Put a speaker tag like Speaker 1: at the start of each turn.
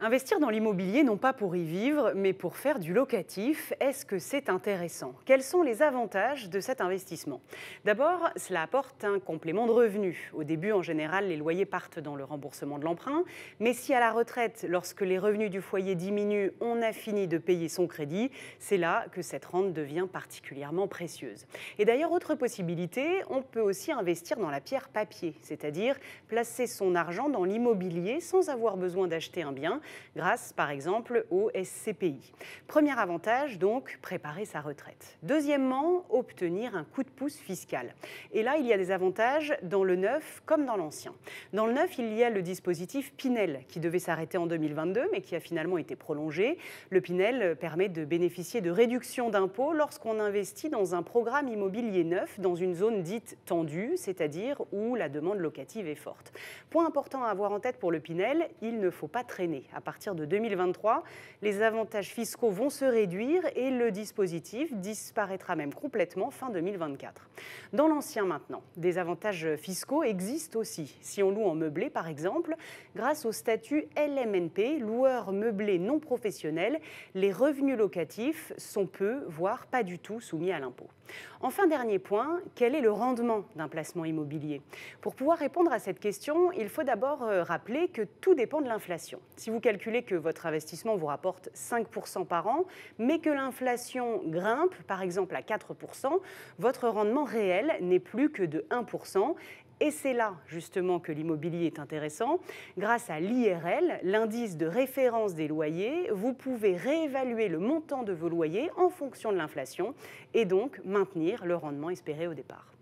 Speaker 1: Investir dans l'immobilier, non pas pour y vivre, mais pour faire du locatif, est-ce que c'est intéressant? Quels sont les avantages de cet investissement? D'abord, cela apporte un complément de revenus. Au début, en général, les loyers partent dans le remboursement de l'emprunt, mais si à la retraite, lorsque les revenus du foyer diminuent, on a fini de payer son crédit, c'est là que cette rente devient particulièrement précieuse. Et d'ailleurs, autre possibilité, on peut aussi investir dans la pierre papier, c'est-à-dire placer son argent dans l'immobilier sans avoir besoin d'acheter un bien, grâce par exemple au SCPI. Premier avantage donc, préparer sa retraite. Deuxièmement, obtenir un coup de pouce fiscal. Et là, il y a des avantages dans le neuf comme dans l'ancien. Dans le neuf, il y a le dispositif Pinel qui devait s'arrêter en 2022 mais qui a finalement été prolongé. Le Pinel permet de bénéficier de réductions d'impôts lorsqu'on investit dans un programme immobilier neuf dans une zone dite tendue, c'est-à-dire où la demande locative est forte. Point important à avoir en tête pour le Pinel, il ne faut pas traîner. À partir de 2023, les avantages fiscaux vont se réduire et le dispositif disparaîtra même complètement fin 2024. Dans l'ancien maintenant, des avantages fiscaux existent aussi. Si on loue en meublé par exemple, grâce au statut LMNP, loueur meublé non professionnel, les revenus locatifs sont peu, voire pas du tout soumis à l'impôt. Enfin, dernier point, quel est le rendement d'un placement immobilier? Pour pouvoir répondre à cette question, il faut d'abord rappeler que tout dépend de l'inflation. Si vous calculez que votre investissement vous rapporte 5% par an, mais que l'inflation grimpe, par exemple à 4%, votre rendement réel n'est plus que de 1%. Et c'est là, justement, que l'immobilier est intéressant. Grâce à l'IRL, l'indice de référence des loyers, vous pouvez réévaluer le montant de vos loyers en fonction de l'inflation et donc maintenir le rendement espéré au départ.